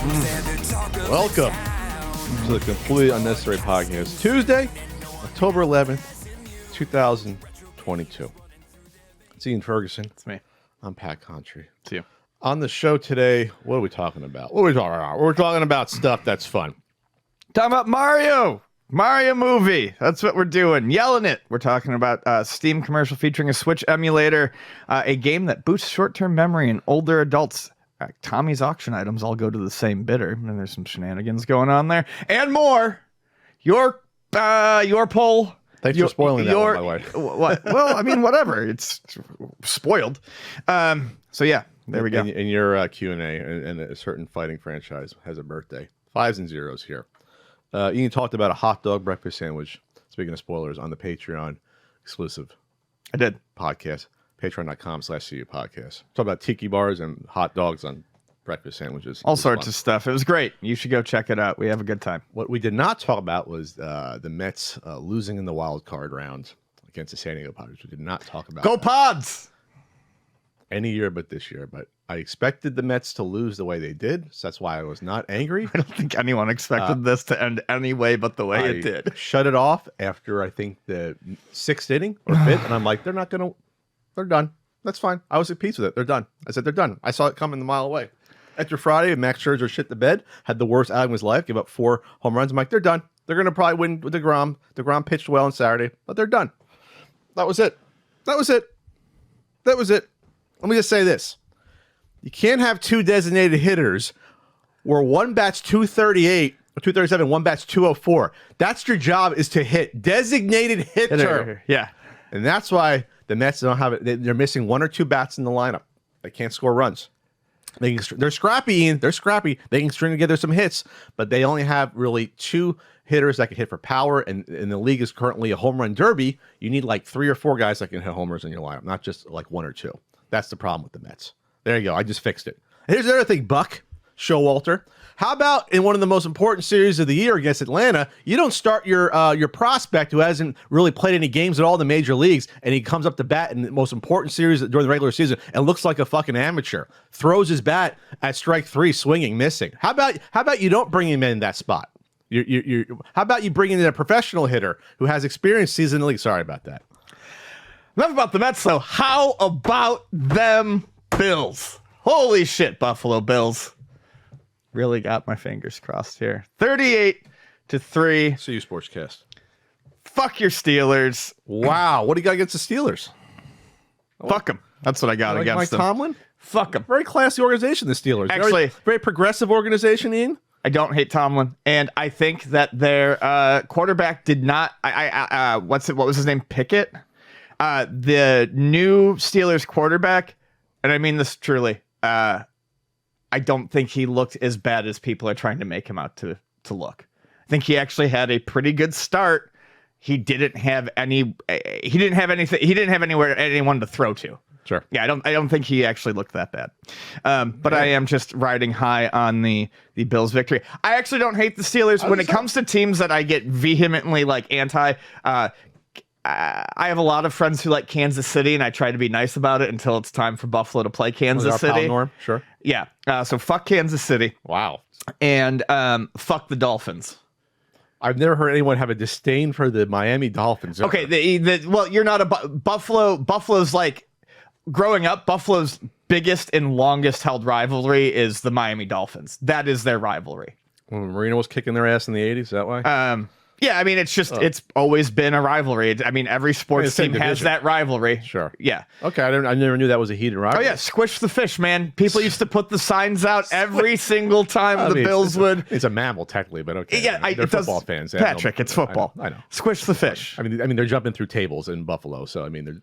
Welcome to the Completely Unnecessary Podcast. Tuesday, October 11th, 2022. It's Ian Ferguson. It's me. I'm Pat Contry. It's you. On the show today, what are we talking about? We're talking about stuff that's fun. Talking about Mario movie. That's what we're doing. Yelling it. We're talking about a Steam commercial featuring a Switch emulator, a game that boosts short-term memory in older adults. Tommy's auction items all go to the same bidder, and there's some shenanigans going on there, and more. Your poll. Thanks for spoiling that one, by the way. What? Well, I mean, whatever. It's spoiled. So yeah, there we go. And your Q&A and a certain fighting franchise has a birthday. 5s and 0s here. Ian talked about a hot dog breakfast sandwich. Speaking of spoilers, on the Patreon exclusive. I did podcast. Patreon.com/CU podcast. Talk about tiki bars and hot dogs on breakfast sandwiches. All sorts of stuff. It was great. You should go check it out. We have a good time. What we did not talk about was the Mets losing in the wild card round against the San Diego Padres. We did not talk about Go Pods! Any year but this year. But I expected the Mets to lose the way they did, so that's why I was not angry. I don't think anyone expected this to end any way but the way it did. Shut it off after, I think, the 6th inning or 5th, and I'm like, they're done. That's fine. I was at peace with it. They're done. I said, they're done. I saw it coming a mile away. After Friday, Max Scherzer shit the bed, had the worst outing of his life, gave up 4 home runs. I'm like, they're done. They're going to probably win with DeGrom. DeGrom pitched well on Saturday, but they're done. That was it. Let me just say this. You can't have 2 designated hitters where one bats 238 or 237, one bats 204. That's your job, is to hit. Designated hitter. Yeah. And that's why the Mets don't have it. They're missing 1 or 2 bats in the lineup. They can't score runs. They're scrappy, Ian. They're scrappy. They can string together some hits, but they only have really 2 hitters that can hit for power. And the league is currently a home run derby. You need like 3 or 4 guys that can hit homers in your lineup, not just like 1 or 2. That's the problem with the Mets. There you go. I just fixed it. Here's the other thing, Buck Showalter. How about in one of the most important series of the year against Atlanta, you don't start your prospect who hasn't really played any games at all in the major leagues, and he comes up to bat in the most important series during the regular season and looks like a fucking amateur. Throws his bat at strike 3, swinging, missing. How about you don't bring him in that spot? How about you bring in a professional hitter who has experience season in the league? Sorry about that. Enough about the Mets, though. How about them Bills? Holy shit, Buffalo Bills. Really got my fingers crossed here. 38-3. CU Sportscast. Fuck your Steelers. Wow. What do you got against the Steelers? Fuck them. That's what I got against them. Mike Tomlin? Fuck them. Very classy organization, the Steelers. Actually, very progressive organization, Ian. I don't hate Tomlin, and I think that their quarterback did not. What was his name? Pickett. The new Steelers quarterback, and I mean this truly. I don't think he looked as bad as people are trying to make him out to look. I think he actually had a pretty good start. He didn't have anything. He didn't have anyone to throw to. Sure. Yeah, I don't think he actually looked that bad. But I am just riding high on the Bills' victory. I actually don't hate the Steelers. When it comes to teams that I get vehemently anti, I have a lot of friends who like Kansas City, and I try to be nice about it until it's time for Buffalo to play Kansas City. Norm? Sure. Yeah. So fuck Kansas City. Wow. And fuck the Dolphins. I've never heard anyone have a disdain for the Miami Dolphins. Okay. Well, you're not a Buffalo. Buffalo's growing up. Buffalo's biggest and longest held rivalry is the Miami Dolphins. That is their rivalry. When Marino was kicking their ass in the 80s, is that why? Yeah, I mean, it's always been a rivalry. I mean, every sports team has that rivalry. Sure. Yeah. Okay, I never knew that was a heated rivalry. Oh, yeah, squish the fish, man. People used to put the signs out every single time the Bills would. It's a mammal, technically, but okay. Yeah, they're football fans. Patrick, it's football. I know. Squish the fish. I mean, they're jumping through tables in Buffalo, so I mean,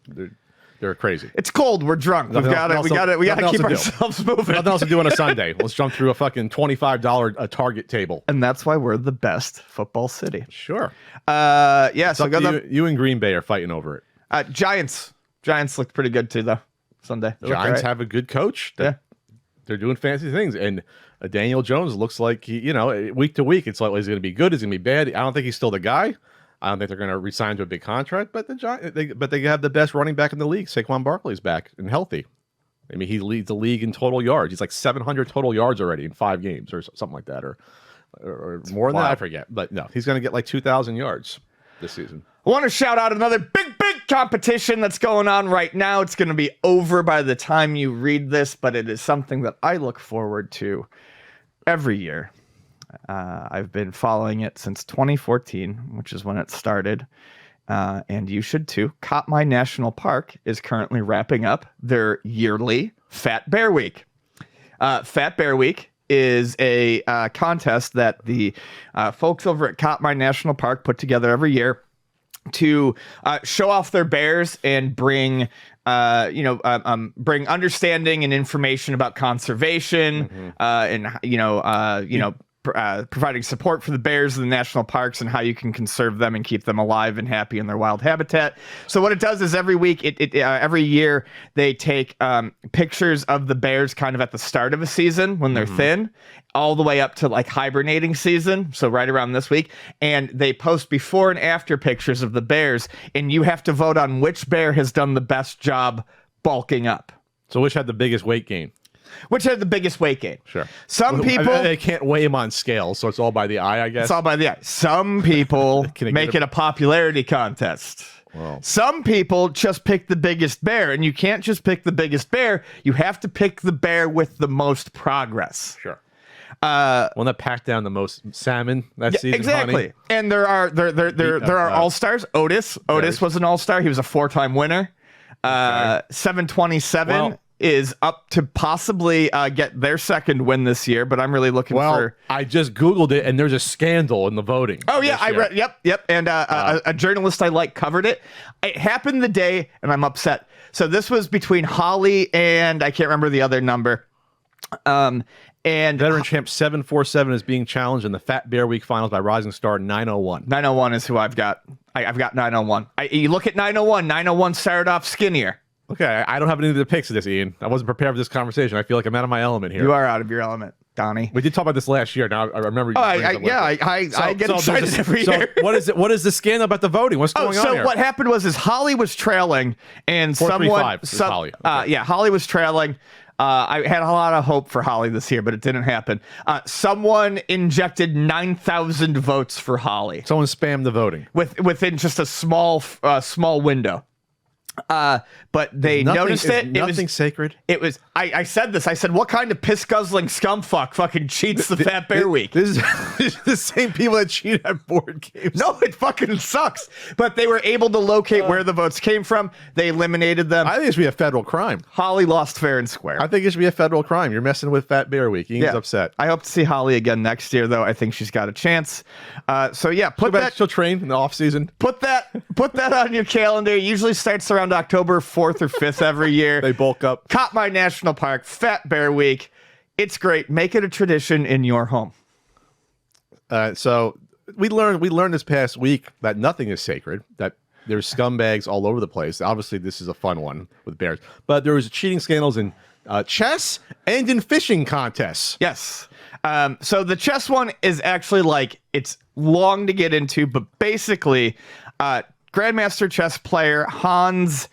they're crazy. It's cold. We're drunk. We got to keep ourselves moving. Nothing else to do on a Sunday. Let's jump through a fucking $25 Target table. And that's why we're the best football city. Sure. Yeah. So you and Green Bay are fighting over it. Giants looked pretty good too, though. Sunday. Giants have a good coach. They're doing fancy things, and Daniel Jones looks like week to week. It's like, is he going to be good? Is he going to be bad? I don't think he's still the guy. I don't think they're going to resign to a big contract, but they have the best running back in the league. Saquon Barkley's back and healthy. I mean, he leads the league in total yards. He's like 700 total yards already in 5 games or something like that, or more than that. I forget. But no, he's going to get like 2,000 yards this season. I want to shout out another big competition that's going on right now. It's going to be over by the time you read this, but it is something that I look forward to every year. I've been following it since 2014, which is when it started. And you should too. Katmai National Park is currently wrapping up their yearly Fat Bear Week. Fat Bear Week is a contest that the folks over at Katmai National Park put together every year to show off their bears and bring bring understanding and information about conservation, and providing support for the bears in the national parks and how you can conserve them and keep them alive and happy in their wild habitat. So what it does is every week, every year, they take pictures of the bears kind of at the start of a season when they're thin, all the way up to like hibernating season. So right around this week, and they post before and after pictures of the bears, and you have to vote on which bear has done the best job bulking up. So which had the biggest weight gain? Which had the biggest weight gain. Sure. Some people... They can't weigh him on scales, so it's all by the eye, I guess. It's all by the eye. Some people make it a popularity contest. Wow. Some people just pick the biggest bear, and you can't just pick the biggest bear. You have to pick the bear with the most progress. Sure. One that packed down the most salmon that season. Exactly. Honey. And there are all-stars. Otis was an all-star. He was a 4-time winner. 727 is up to possibly get their second win this year, but I'm really looking for... I just Googled it, and there's a scandal in the voting. Oh, yeah, I read... Yep. And a journalist I like covered it. It happened the day, and I'm upset. So this was between Holly and... I can't remember the other number. And veteran champ 747 is being challenged in the Fat Bear Week finals by rising star 901. 901 is who I've got. I've got 901. You look at 901. 901 started off skinnier. Okay, I don't have any of the picks of this, Ian. I wasn't prepared for this conversation. I feel like I'm out of my element here. You are out of your element, Donnie. We did talk about this last year. Now I remember. I get excited every year. What is it? What is the scandal about the voting? What's going on here? So what happened was Holly was trailing, and someone, Holly. Okay. Holly was trailing. I had a lot of hope for Holly this year, but it didn't happen. Someone injected 9,000 votes for Holly. Someone spammed the voting within just a small window. But they noticed it. Nothing sacred. It was. I said this. I said, "What kind of piss guzzling scumfuck fucking cheats the Fat Bear Week?" This is the same people that cheat at board games. No, it fucking sucks. But they were able to locate where the votes came from. They eliminated them. I think it should be a federal crime. Holly lost fair and square. I think it should be a federal crime. You're messing with Fat Bear Week. Ian's upset. I hope to see Holly again next year, though. I think she's got a chance. So yeah, she'll train in the off season. Put that on your calendar. It usually starts around October 4th or 5th every year. They bulk up. Katmai National Park, Fat Bear Week. It's great. Make it a tradition in your home. So we learned this past week that nothing is sacred, that there's scumbags all over the place. Obviously, this is a fun one with bears. But there was cheating scandals in chess and in fishing contests. Yes. So the chess one is actually it's long to get into, but basically, Grandmaster chess player Hans...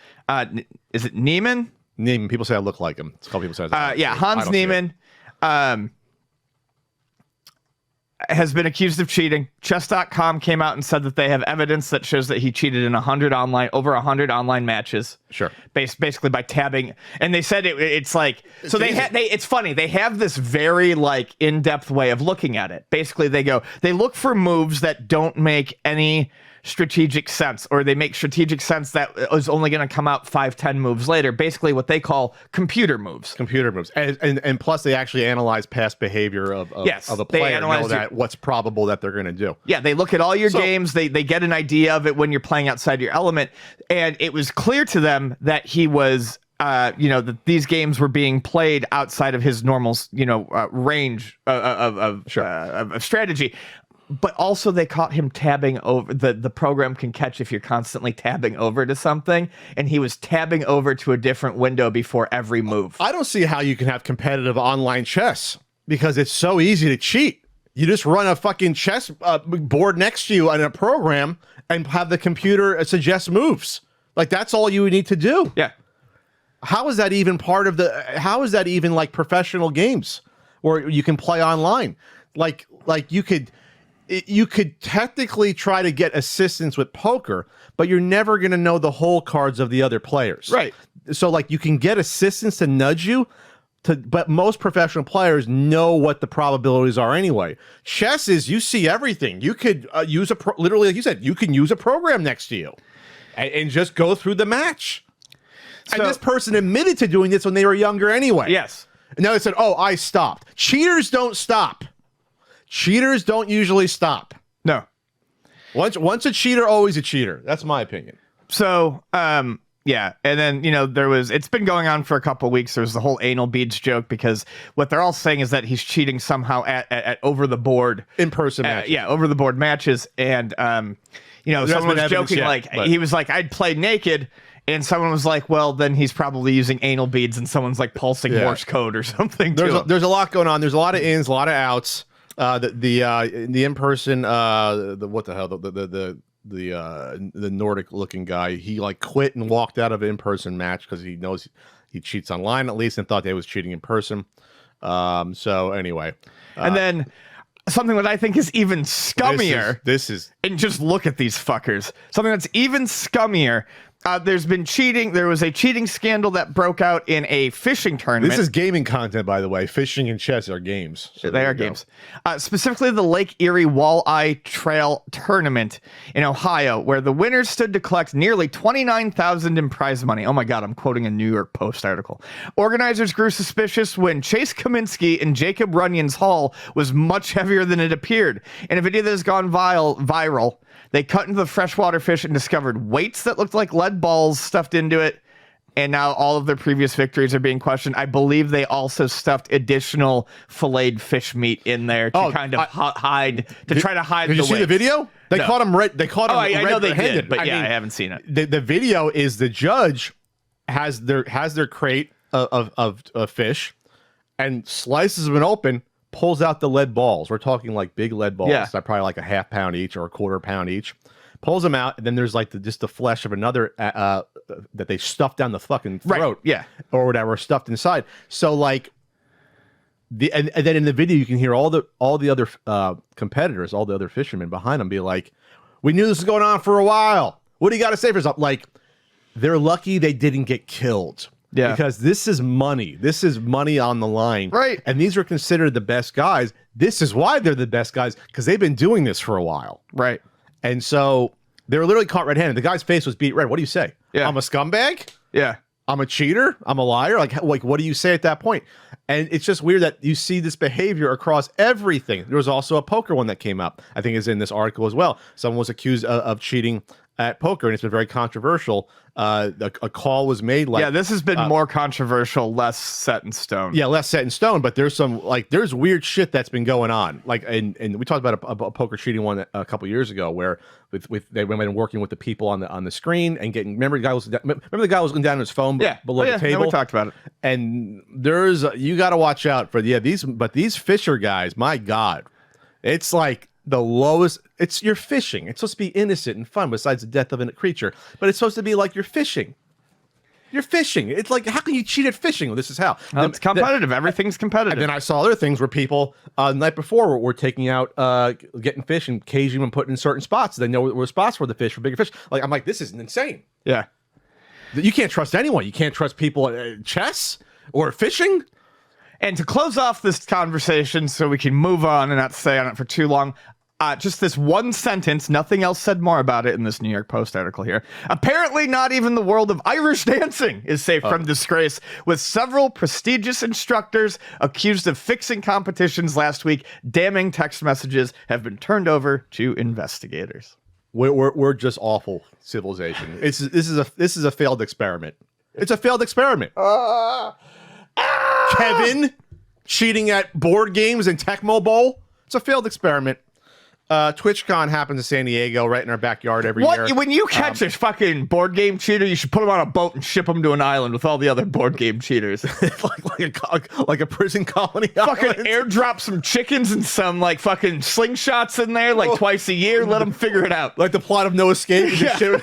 is it Niemann? Niemann. People say I look like him. It's called people say. Hans Niemann has been accused of cheating. Chess.com came out and said that they have evidence that shows that he cheated in over 100 online matches. Sure. Basically by tabbing, and they said it's like so it's funny. They have this very in-depth way of looking at it. Basically, they look for moves that don't make any strategic sense, or they make strategic sense that is only going to come out 5-10 moves later. Basically what they call computer moves. And plus they actually analyze past behavior of a player and know what's probable that they're going to do. Yeah, they look at all your games, they get an idea of it when you're playing outside your element, and it was clear to them that he was that these games were being played outside of his normal range of strategy. But also they caught him tabbing over. The program can catch if you're constantly tabbing over to something, and he was tabbing over to a different window before every move. I don't see how you can have competitive online chess because it's so easy to cheat. You just run a fucking chess board next to you in a program and have the computer suggest moves. That's all you would need to do. Yeah. How is that even part of the? How is that even like professional games where you can play online? Like you could technically try to get assistance with poker, but you're never going to know the whole cards of the other players. Right. So like you can get assistance to nudge you. But most professional players know what the probabilities are anyway. Chess is you see everything. You could use literally, like you said, you can use a program next to you and just go through the match. So, and this person admitted to doing this when they were younger anyway. Yes. And now they said, "Oh, I stopped." Cheaters don't stop. Cheaters don't usually stop. No. Once a cheater, always a cheater. That's my opinion. So, yeah, and then, it's been going on for a couple of weeks. There's the whole anal beads joke because what they're all saying is that he's cheating somehow at over the board in-person matches. Yeah, over the board matches. And, someone was joking, he was like, I'd play naked. And someone was like, well, then he's probably using anal beads, and someone's like pulsing Morse code or something. There's a lot going on. There's a lot of ins, a lot of outs. The in-person, the Nordic looking guy, he like quit and walked out of an in-person match because he knows he cheats online at least and thought they was cheating in person. So anyway, and then something that I think is even scummier. This is and just look at these fuckers. Something that's even scummier. There's been cheating. There was a cheating scandal that broke out in a fishing tournament. This is gaming content, by the way. Fishing and chess are games. So they are games. Specifically, the Lake Erie Walleye Trail Tournament in Ohio, where the winners stood to collect nearly $29,000 in prize money. Oh my God, I'm quoting a New York Post article. Organizers grew suspicious when Chase Kaminsky and Jacob Runyon's haul was much heavier than it appeared. In a video that has gone viral, they cut into the freshwater fish and discovered weights that looked like lead balls stuffed into it. And now all of their previous victories are being questioned. I believe they also stuffed additional filleted fish meat in there to try to hide the weight. Did you see the video? They caught him right. They caught him. I know they red-handed. did, but I haven't seen it. The video is the judge has their crate of fish and slices them open. Pulls out the lead balls. We're talking like big lead balls. Yeah. Probably like a half pound each or a quarter pound each. Pulls them out, and then there's like just the flesh of another that they stuffed down the fucking throat. Right. Yeah. Or whatever, stuffed inside. So like and then in the video you can hear all the other competitors, all the other fishermen behind them be like, "We knew this was going on for a while. What do you got to say for yourself?" Like, they're lucky they didn't get killed. Yeah. Because this is money. This is money on the line. Right. And these are considered the best guys. This is why they're the best guys, because they've been doing this for a while. Right. And so they were literally caught red-handed. The guy's face was beat red. What do you say? Yeah. I'm a scumbag? Yeah. I'm a cheater? I'm a liar? Like, what do you say at that point? And it's just weird that you see this behavior across everything. There was also a poker one that came up. I think is in this article as well. Someone was accused of cheating at poker, and it's been very controversial. A call was made. Like, this has been more controversial, less set in stone. Yeah, less set in stone. But there's some there's weird shit that's been going on. Like, and we talked about a poker cheating one a couple years ago, where they've been working with the people on the screen and getting. Remember the guy was looking down at his phone below the table. No, we talked about it. And there's you got to watch out for these fisher guys. My God, it's like the lowest. You're fishing. It's supposed to be innocent and fun, besides the death of a creature. But it's supposed to be like you're fishing. You're fishing. It's like, how can you cheat at fishing? Well, this is how. Well, it's competitive. Everything's competitive. And then I saw other things where people the night before were taking out, getting fish and caging them and putting in certain spots. They know where spots for the fish, for bigger fish. Like, I'm like, this is insane. Yeah. You can't trust anyone. You can't trust people at chess or fishing. And to close off this conversation so we can move on and not stay on it for too long, just this one sentence, nothing else said more about it in this New York Post article here. Apparently not even the world of Irish dancing is safe from disgrace, with several prestigious instructors accused of fixing competitions last week. Damning text messages have been turned over to investigators. We're just awful civilization. This is a failed experiment. It's a failed experiment. Kevin cheating at board games and Tecmo Bowl. It's a failed experiment. TwitchCon happens in San Diego, right in our backyard every year. When you catch a fucking board game cheater, you should put him on a boat and ship him to an island with all the other board game cheaters. like a prison colony. Fucking airdrop some chickens and some like fucking slingshots in there like twice a year. Let them figure it out. Like the plot of No Escape. Yeah.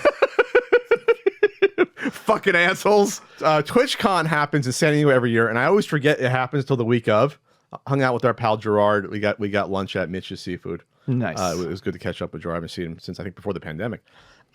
fucking assholes. TwitchCon happens in San Diego every year, and I always forget it happens till the week of. Hung out with our pal Gerard. We got lunch at Mitch's Seafood. Nice. It was good to catch up with Gerard. I haven't seen him since I think before the pandemic.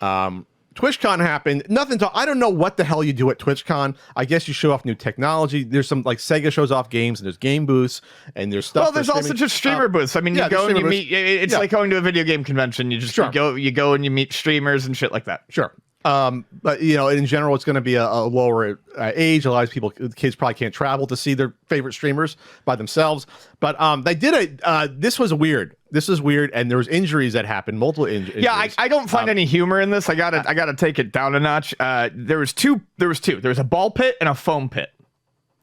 TwitchCon happened. Nothing to. I don't know what the hell you do at TwitchCon. I guess you show off new technology. There's some like Sega shows off games, and there's game booths, and there's stuff. Well, there's also just streamer booths. I mean, you go and you meet. It's like going to a video game convention. You just you go and you meet streamers and shit like that. Sure. But you know, in general, it's going to be a lower age. A lot of kids probably can't travel to see their favorite streamers by themselves. But they did this was weird. This is weird, and there was injuries that happened, multiple injuries. Yeah, I don't find any humor in this. I gotta take it down a notch. There was two. There was a ball pit and a foam pit.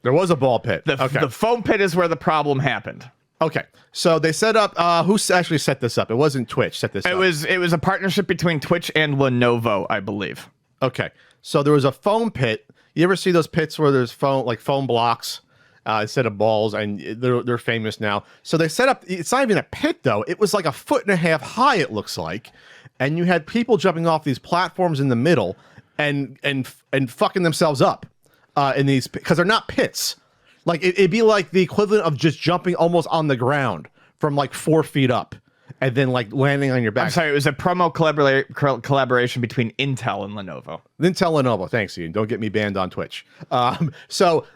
There was a ball pit. The foam pit is where the problem happened. Okay, so they set up. Who actually set this up? It wasn't Twitch set this up. It was a partnership between Twitch and Lenovo, I believe. Okay, so there was a foam pit. You ever see those pits where there's foam blocks instead of balls, and they're famous now. So they set up. It's not even a pit though. It was like 1.5 feet high. It looks like, and you had people jumping off these platforms in the middle and fucking themselves up in these because they're not pits. Like it'd be like the equivalent of just jumping almost on the ground from like 4 feet up and then like landing on your back. I'm sorry, it was a promo collaboration between Intel and Lenovo. Lenovo, thanks, Ian. Don't get me banned on Twitch. So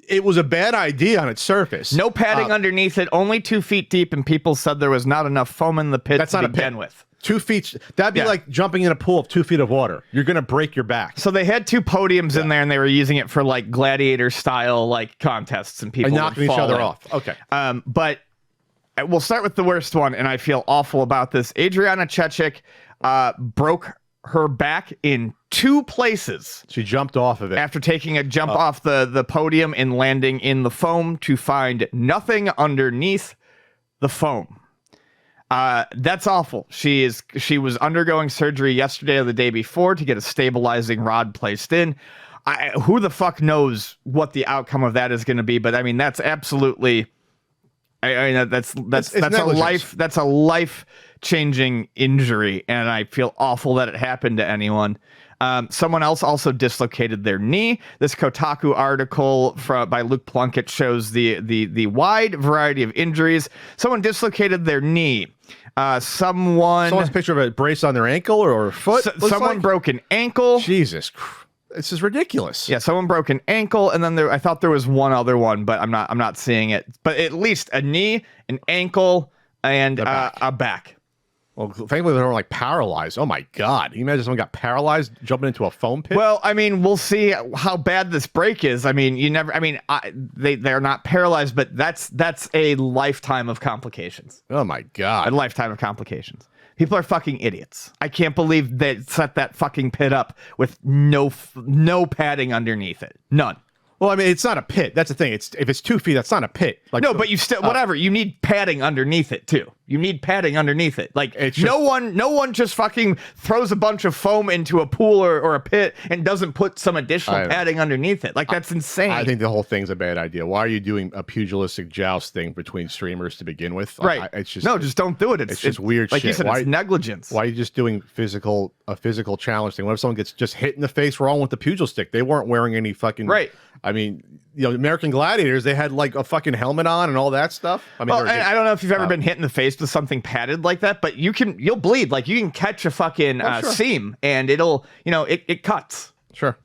it was a bad idea on its surface. No padding underneath it, only 2 feet deep, and people said there was not enough foam in the pit to begin with. 2 feet. That'd be like jumping in a pool of 2 feet of water. You're gonna break your back. So they had two podiums in there, and they were using it for like gladiator style like contests, and people knocking each other off. Okay. But we'll start with the worst one, and I feel awful about this. Adriana Chechik broke her back in 2 places. She jumped off of it after taking a jump off the podium and landing in the foam to find nothing underneath the foam. That's awful. She was undergoing surgery yesterday or the day before to get a stabilizing rod placed in. Who the fuck knows what the outcome of that is going to be? But I mean, that's absolutely. I mean, that's a life-changing injury, and I feel awful that it happened to anyone. Someone else also dislocated their knee. This Kotaku article by Luke Plunkett shows the wide variety of injuries. Someone dislocated their knee. Someone's picture of a brace on their ankle or foot. Someone broke an ankle. Jesus Christ. This is ridiculous. Yeah, someone broke an ankle, and then I thought there was one other one, but I'm not seeing it. But at least a knee, an ankle, and a back. Well, thankfully they weren't like paralyzed. Oh my God! Can you imagine someone got paralyzed jumping into a foam pit? Well, I mean, we'll see how bad this break is. I mean, they're not paralyzed, but that's a lifetime of complications. Oh my God! A lifetime of complications. People are fucking idiots. I can't believe they set that fucking pit up with no padding underneath it. None. Well, I mean, it's not a pit. That's the thing. If it's 2 feet, that's not a pit. Like, no, but you still whatever. You need padding underneath it too. You need padding underneath it. Like no one just fucking throws a bunch of foam into a pool or a pit and doesn't put some additional padding underneath it. Like that's insane. I think the whole thing's a bad idea. Why are you doing a pugilistic joust thing between streamers to begin with? Right. It's just just don't do it. It's just weird like shit. You said, it's negligence. Why are you just doing a physical challenge thing? What if someone gets just hit in the face wrong with the pugil stick? They weren't wearing any fucking I mean, American Gladiators, they had like a fucking helmet on and all that stuff. I mean, I don't know if you've ever been hit in the face with something padded like that, but you'll bleed. Like you can catch a fucking seam and it'll, it cuts. Sure.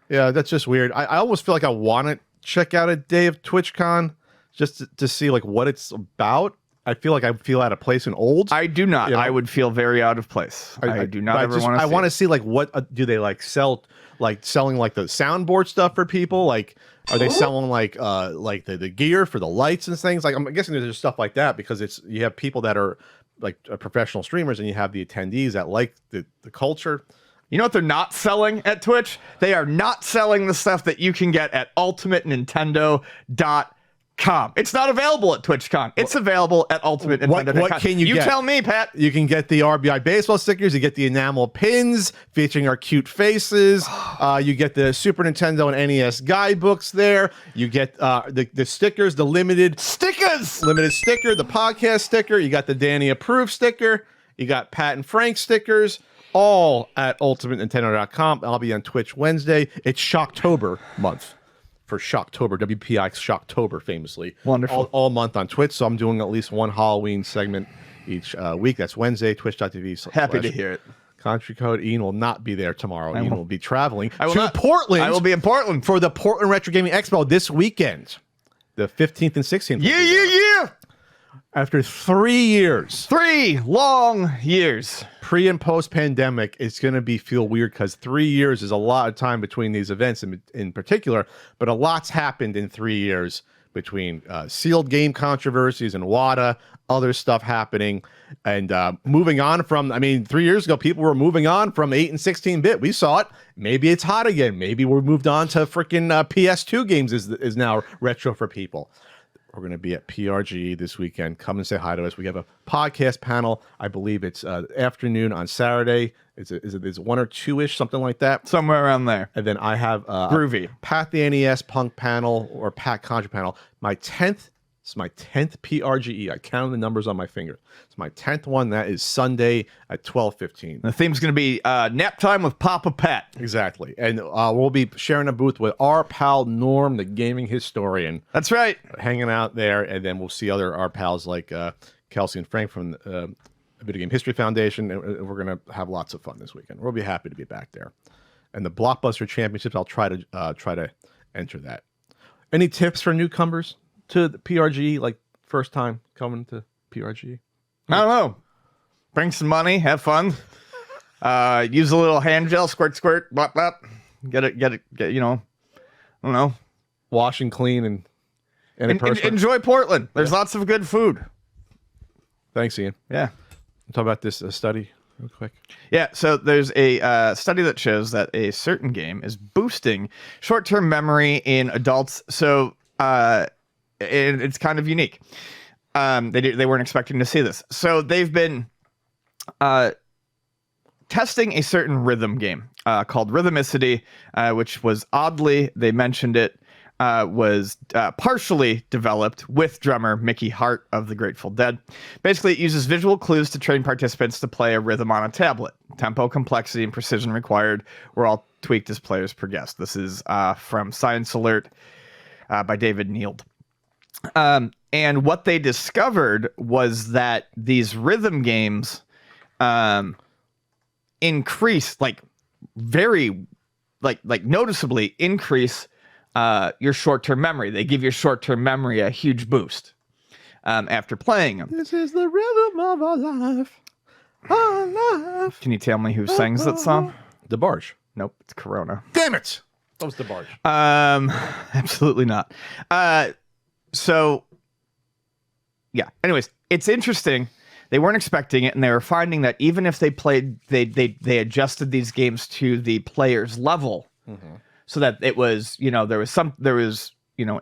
Yeah, that's just weird. I almost feel like I want to check out a day of TwitchCon just to see like what it's about. I feel like I feel out of place in Olds. I do not. I would feel very out of place. I do not ever want to. I want to see like what do they like sell. Like selling like the soundboard stuff for people, like are they selling like the gear for the lights and things? Like I'm guessing there's stuff like that because you have people that are like professional streamers and you have the attendees that like the culture. You know what they're not selling at Twitch? They are not selling the stuff that you can get at ultimatenintendo.com. It's not available at TwitchCon. It's available at ultimatenintendo.com. What can you get? You tell me, Pat. You can get the RBI baseball stickers. You get the enamel pins featuring our cute faces. You get the Super Nintendo and NES guidebooks there. You get the stickers, the limited sticker, the podcast sticker. You got the Danny approved sticker. You got Pat and Frank stickers. all at ultimatenintendo.com. I'll be on Twitch Wednesday. It's Shocktober month for Shocktober, WPI Shocktober, famously. Wonderful. All month on Twitch, so I'm doing at least one Halloween segment each week. That's Wednesday, twitch.tv. Happy to hear it. Country code. Ian will not be there tomorrow. Ian will be traveling to Portland. I will be in Portland for the Portland Retro Gaming Expo this weekend, the 15th and 16th. Yeah. After 3 years. 3 long years. Pre and post pandemic, it's going to feel weird because 3 years is a lot of time between these events in particular, but a lot's happened in 3 years between sealed game controversies and WADA, other stuff happening, and moving on from, 3 years ago, people were moving on from 8 and 16-bit. We saw it. Maybe it's hot again. Maybe we're moved on to freaking PS2 games is now retro for people. We're going to be at PRG this weekend. Come and say hi to us. We have a podcast panel. I believe it's afternoon on Saturday. Is it 1 or 2-ish, something like that? Somewhere around there. And then I have Groovy. Pat the NES Punk panel or Pat Contra panel. It's my 10th PRGE. I counted the numbers on my finger. It's my 10th one. That is Sunday at 12:15. The theme's going to be nap time with Papa Pat. Exactly. And we'll be sharing a booth with our pal Norm, the gaming historian. That's right. Hanging out there. And then we'll see our pals like Kelsey and Frank from the Video Game History Foundation. And we're going to have lots of fun this weekend. We'll be happy to be back there. And the Blockbuster Championships, I'll try to enter that. Any tips for newcomers to the PRG, like first time coming to PRG? I don't know. Bring some money, have fun. Use a little hand gel, squirt, blop, blop. Get it, I don't know. Wash and clean and enjoy Portland. There's lots of good food. Thanks, Ian. Yeah. Talk about this study real quick. Yeah, so there's a study that shows that a certain game is boosting short-term memory in adults. So, it's kind of unique. They weren't expecting to see this. So they've been testing a certain rhythm game called Rhythmicity, which was oddly, they mentioned it, was partially developed with drummer Mickey Hart of the Grateful Dead. Basically, it uses visual clues to train participants to play a rhythm on a tablet. Tempo, complexity, and precision required were all tweaked as players progressed. This is from Science Alert by David Neild. And what they discovered was that these rhythm games increase, very noticeably increase your short-term memory. They give your short-term memory a huge boost after playing them. This is the rhythm of our life. Our life. Can you tell me who sings that song? DeBarge. Nope, it's Corona. Damn it! That was DeBarge. Absolutely not. So, yeah. Anyways, it's interesting. They weren't expecting it, and they were finding that even if they played, they adjusted these games to the player's level, so that it was, there was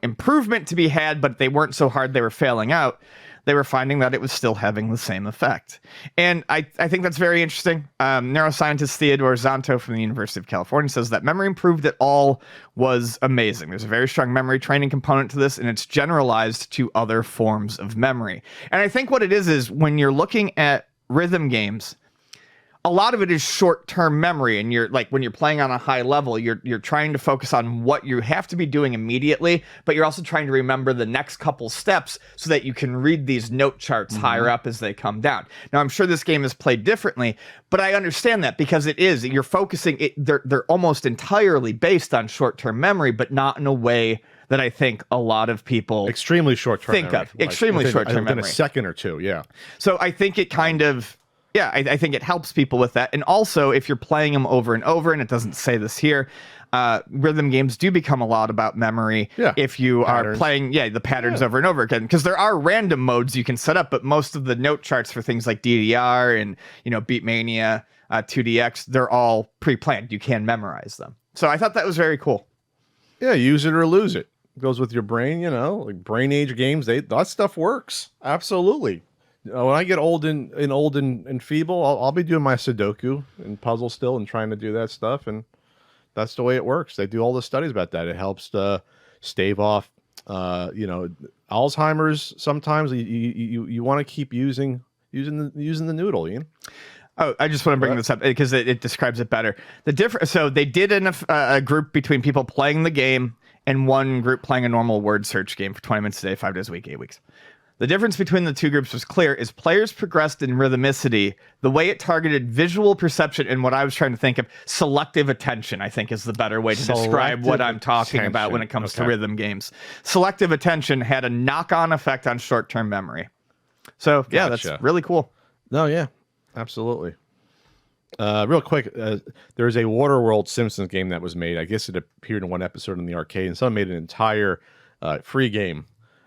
improvement to be had, but they weren't so hard they were failing out. They were finding that it was still having the same effect. And I think that's very interesting. Neuroscientist Theodore Zanto from the University of California says that memory improved at all was amazing. There's a very strong memory training component to this, and it's generalized to other forms of memory. And I think what it is when you're looking at rhythm games, a lot of it is short-term memory, and you're when you're playing on a high level, you're trying to focus on what you have to be doing immediately, but you're also trying to remember the next couple steps so that you can read these note charts higher up as they come down. Now, I'm sure this game is played differently, but I understand that because you're focusing they're almost entirely based on short-term memory, but not in a way that I think a lot of people extremely short-term think memory. of. Extremely short-term memory. In a second or two, yeah. So I think it kind of. Yeah, I think it helps people with that. And also, if you're playing them over and over, and it doesn't say this here, rhythm games do become a lot about memory if you are playing the patterns over and over again. Because there are random modes you can set up, but most of the note charts for things like DDR and Beatmania, 2DX, they're all pre-planned. You can memorize them. So I thought that was very cool. Yeah, use it or lose it. It goes with your brain, like brain age games. That stuff works. Absolutely. When I get old and feeble, I'll be doing my Sudoku and puzzle still and trying to do that stuff, and that's the way it works. They do all the studies about that. It helps to stave off, Alzheimer's. Sometimes you want to keep using the noodle, Ian. Oh, I just want to bring this up because it describes it better. So they did a group between people playing the game and one group playing a normal word search game for 20 minutes a day, 5 days a week, 8 weeks. The difference between the two groups was clear as players progressed in rhythmicity. The way it targeted visual perception and what I was trying to think of, selective attention, I think is the better way to describe what I'm talking about when it comes to rhythm games. Selective attention had a knock-on effect on short-term memory. So, yeah, that's really cool. No, yeah, absolutely. Real quick, there's a Waterworld Simpsons game that was made. I guess it appeared in one episode in the arcade, and someone made an entire free game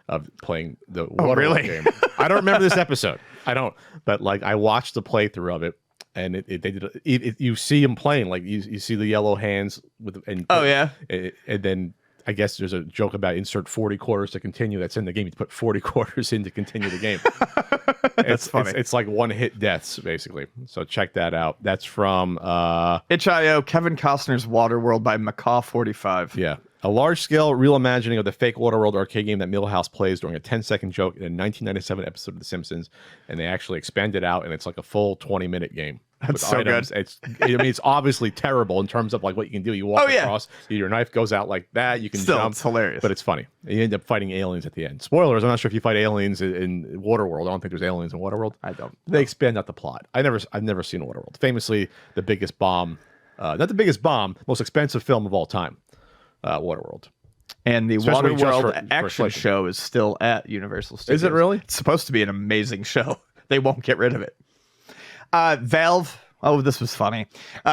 of playing the Waterworld game. I don't remember this episode. I don't, but like I watched the playthrough of it, and they did. You see him playing, like you see the yellow hands with, and then I guess there's a joke about insert 40 quarters to continue. That's in the game. You put 40 quarters in to continue the game. That's funny. It's like one-hit deaths, basically. So check that out. That's from itch.io, Kevin Costner's Waterworld by Macaw45. Yeah. A large-scale reimagining of the fake Waterworld arcade game that Milhouse plays during a 10-second joke in a 1997 episode of The Simpsons, and they actually expanded out, and it's like a full 20-minute game. That's so items. Good. It's obviously terrible in terms of like what you can do. You walk across, your knife goes out like that. You can jump. It's hilarious, but it's funny. You end up fighting aliens at the end. Spoilers. I'm not sure if you fight aliens in Waterworld. I don't think there's aliens in Waterworld. I don't. They expand out the plot. I've never seen Waterworld. Famously, the biggest bomb, not the biggest bomb, most expensive film of all time. Waterworld. And the Waterworld action show is still at Universal Studios. Is it really? It's supposed to be an amazing show. They won't get rid of it. Valve. Oh, this was funny.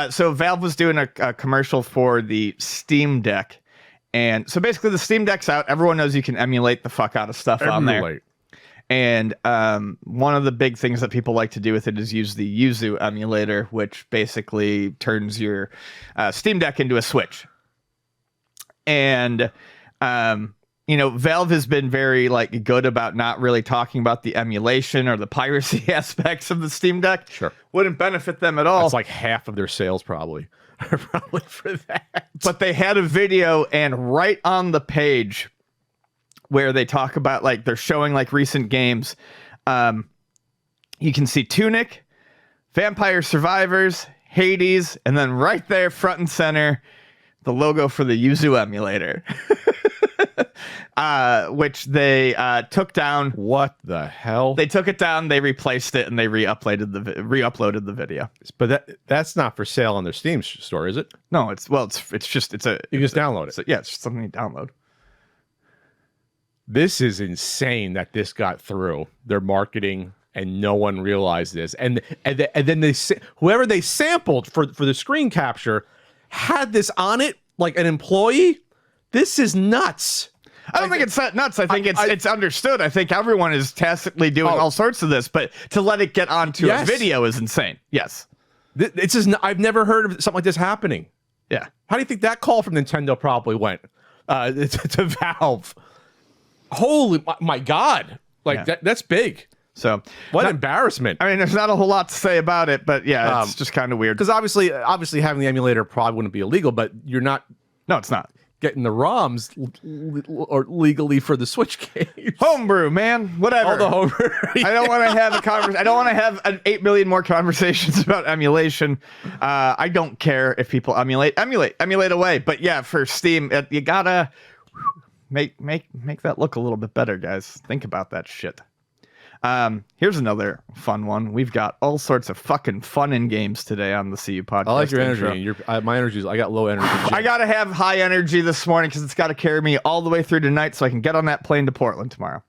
So Valve was doing a commercial for the Steam Deck. And so basically the Steam Deck's out. Everyone knows you can emulate the fuck out of stuff on there. And one of the big things that people like to do with it is use the Yuzu emulator, which basically turns your Steam Deck into a Switch. And, Valve has been very good about not really talking about the emulation or the piracy aspects of the Steam Deck. Sure. Wouldn't benefit them at all. It's like half of their sales probably for that. But they had a video, and right on the page where they talk about they're showing recent games, you can see Tunic, Vampire Survivors, Hades, and then right there front and center, the logo for the Yuzu emulator, which they took down. What the hell? They took it down, they replaced it, and they re-uploaded the video. But that's not for sale on their Steam store, is it? No, it's you just download it. Yeah, it's just something you download. This is insane that this got through their marketing and no one realized this. And then whoever they sampled for the screen capture had this on it, like an employee. This is nuts. I don't think it's that nuts. I think it's understood. I think everyone is tacitly doing all sorts of this, but to let it get onto a video is insane. Yes. It's just, I've never heard of something like this happening. Yeah. How do you think that call from Nintendo probably went to Valve? Holy my God. That's big. So what embarrassment. I mean, there's not a whole lot to say about it, but yeah, it's just kind of weird. Because obviously having the emulator probably wouldn't be illegal, but you're not. No, it's not. Getting the ROMs or legally for the Switch games. Homebrew, man. Whatever. All the homebrew. I don't want to have a conversation. I don't want to have 8 million more conversations about emulation. I don't care if people emulate away. But yeah, for Steam, you gotta make that look a little bit better, guys. Think about that shit. Here's another fun one. We've got all sorts of fucking fun in games today on the CU podcast. I like your energy. My energy is, I got low energy. I got to have high energy this morning because it's got to carry me all the way through tonight so I can get on that plane to Portland tomorrow.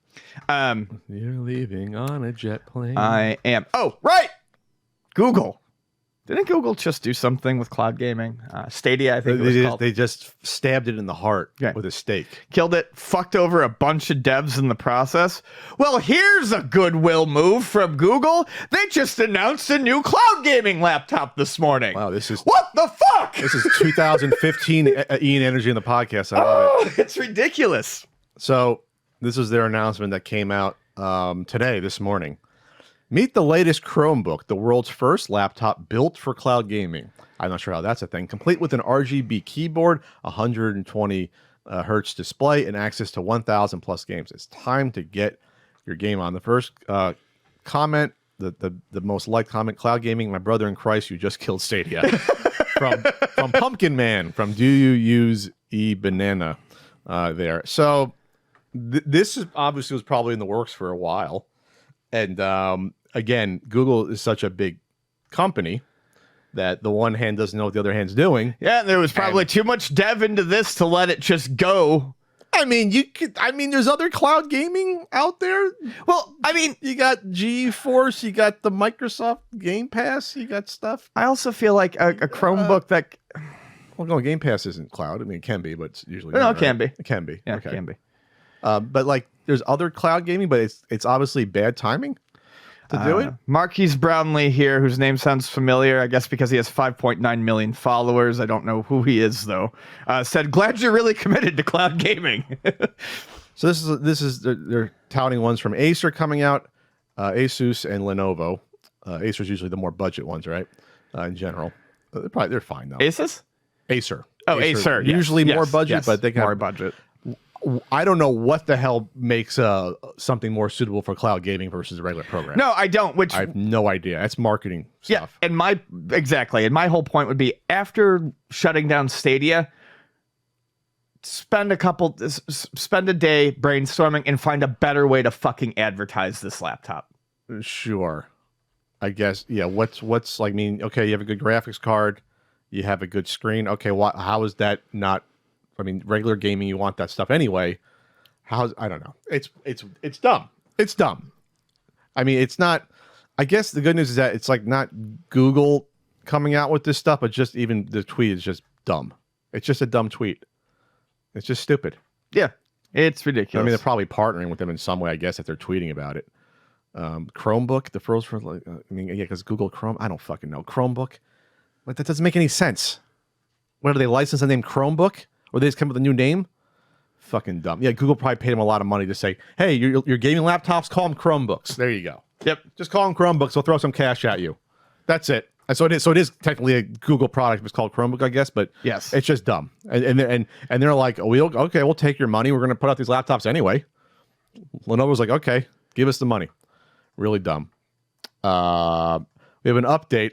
You're leaving on a jet plane. I am. Oh, right. Google. Didn't Google just do something with cloud gaming? Stadia, I think it was called. They just stabbed it in the heart with a stake. Killed it, fucked over a bunch of devs in the process. Well, here's a goodwill move from Google. They just announced a new cloud gaming laptop this morning. Wow, this is... What the fuck? This is 2015 Ian Energy in the podcast. I love it. It's ridiculous. So this is their announcement that came out this morning. Meet the latest Chromebook, the world's first laptop built for cloud gaming. I'm not sure how that's a thing. Complete with an RGB keyboard, 120 hertz display, and access to 1,000 plus games. It's time to get your game on. The first comment the most liked comment, Cloud Gaming, my brother in Christ, you just killed Stadia. from Pumpkin Man, from Do You Use eBanana there. So this is obviously was probably in the works for a while. And again, Google is such a big company that the one hand doesn't know what the other hand's doing. Yeah, there was probably too much dev into this to let it just go. I mean, there's other cloud gaming out there. Well, I mean, you got GeForce, you got the Microsoft Game Pass, you got stuff. I also feel like a Chromebook that... Well, no, Game Pass isn't cloud. I mean, it can be, but it's usually No, not, it can right? be. It can be. Yeah, okay. it can be. But like, there's other cloud gaming, but it's obviously bad timing to do it. Marquise Brownlee here, whose name sounds familiar, I guess because he has 5.9 million followers. I don't know who he is, though. Said, glad you're really committed to cloud gaming. So this is they're touting ones from Acer coming out, Asus and Lenovo. Acer's usually the more budget ones, right? In general, they're fine though. Asus? Acer. Oh, Acer. Usually yes, more budget, yes, but they can more budget. I don't know what the hell makes something more suitable for cloud gaming versus a regular program. No, I don't. I have no idea. That's marketing stuff. Yeah, and my whole point would be after shutting down Stadia, spend a day brainstorming and find a better way to fucking advertise this laptop. Sure. I guess, yeah. What's like, I mean, okay, you have a good graphics card, you have a good screen. Okay, how is that not? I mean, regular gaming, you want that stuff anyway. I don't know. It's dumb. It's dumb. I mean, it's not. I guess the good news is that it's like not Google coming out with this stuff, but just even the tweet is just dumb. It's just a dumb tweet. It's just stupid. Yeah, it's ridiculous. I mean, they're probably partnering with them in some way, I guess, if they're tweeting about it. Chromebook, the first for like, I mean, yeah, because Google Chrome, I don't fucking know. Chromebook, but that doesn't make any sense. What do they license the name Chromebook, or they just come up with a new name? Fucking dumb. Yeah, Google probably paid them a lot of money to say, hey, your gaming laptops, call them Chromebooks. There you go. Yep, just call them Chromebooks. We'll throw some cash at you. That's it. And so it is technically a Google product. It's called Chromebook, I guess, but yes, it's just dumb. And they're like, okay, we'll take your money. We're going to put out these laptops anyway. Lenovo's like, okay, give us the money. Really dumb. We have an update.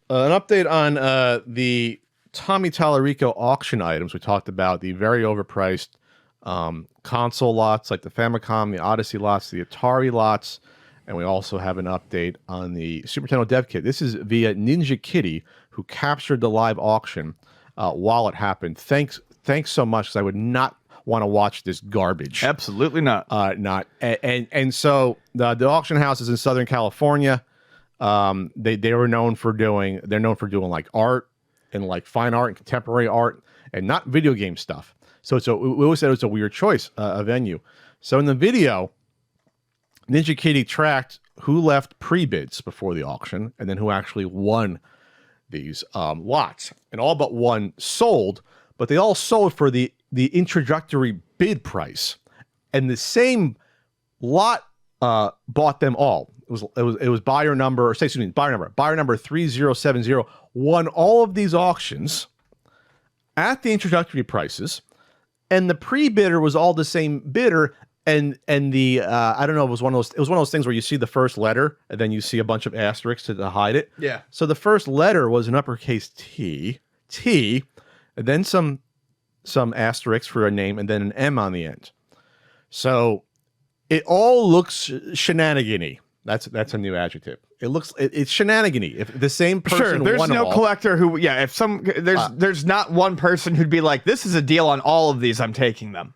An update on the Tommy Tallarico auction items. We talked about the very overpriced console lots like the Famicom, the Odyssey lots, the Atari lots. And we also have an update on the Super Nintendo Dev Kit. This is via Ninja Kitty, who captured the live auction while it happened. Thanks so much, because I would not want to watch this garbage. Absolutely not. And so the auction house is in Southern California. They were known for doing like art and like fine art and contemporary art and not video game stuff. So we always said it was a weird choice, a venue. So in the video, Ninja Kitty tracked who left pre-bids before the auction and then who actually won these lots. And all but one sold, but they all sold for the introductory bid price. And the same lot bought them all. It was buyer number 3070 won all of these auctions at the introductory prices, and the pre-bidder was all the same bidder. And the I don't know, it was one of those things where you see the first letter and then you see a bunch of asterisks to hide it. Yeah. So the first letter was an uppercase T, and then some asterisks for a name, and then an M on the end. So it all looks shenanigan-y. That's a new adjective. It's shenanigan-y. If the same person sure, there's won no all, collector who there's not one person who'd be like, this is a deal on all of these, I'm taking them.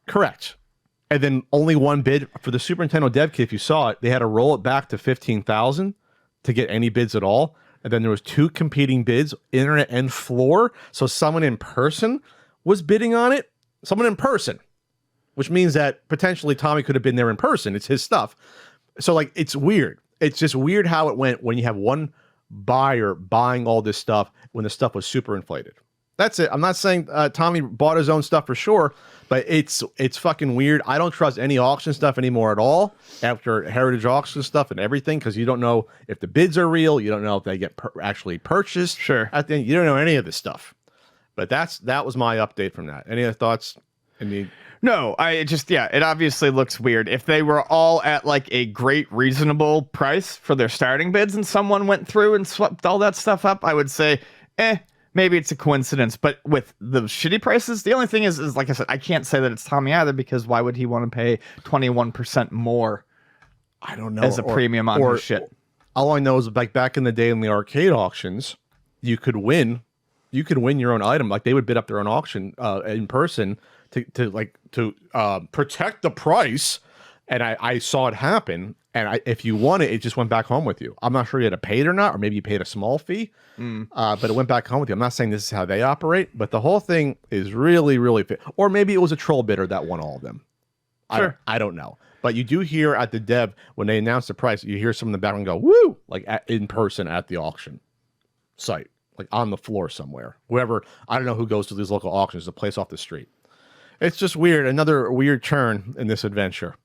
Correct. And then only one bid for the Super Nintendo Dev Kit. If you saw it, they had to roll it back to 15,000 to get any bids at all. And then there was two competing bids, internet and floor. So someone in person was bidding on it. Someone in person, which means that potentially Tommy could have been there in person. It's his stuff. So like, it's weird. It's just weird how it went when you have one buyer buying all this stuff when the stuff was super inflated. That's it. I'm not saying Tommy bought his own stuff for sure, but it's fucking weird. I don't trust any auction stuff anymore at all after heritage auction stuff and everything, because you don't know if the bids are real. You don't know if they get actually purchased. Sure. At the end, you don't know any of this stuff. But that was my update from that. Any other thoughts? I mean, No, it obviously looks weird. If they were all at like a great reasonable price for their starting bids and someone went through and swept all that stuff up, I would say, maybe it's a coincidence. But with the shitty prices, the only thing is like I said, I can't say that it's Tommy either, because why would he want to pay 21% more? I don't know. As a premium on his shit. All I know is like back in the day in the arcade auctions, you could win your own item. Like they would bid up their own auction in person to protect the price. And I saw it happen. And if you won it, it just went back home with you. I'm not sure you had to pay it or not, or maybe you paid a small fee, but it went back home with you. I'm not saying this is how they operate, but the whole thing is really, really fit. Or maybe it was a troll bidder that won all of them. Sure. I don't know. But you do hear at the dev, when they announce the price, you hear some in the background go, woo, like in person at the auction site, like on the floor somewhere. Whoever, I don't know who goes to these local auctions, the place off the street. It's just weird. Another weird turn in this adventure.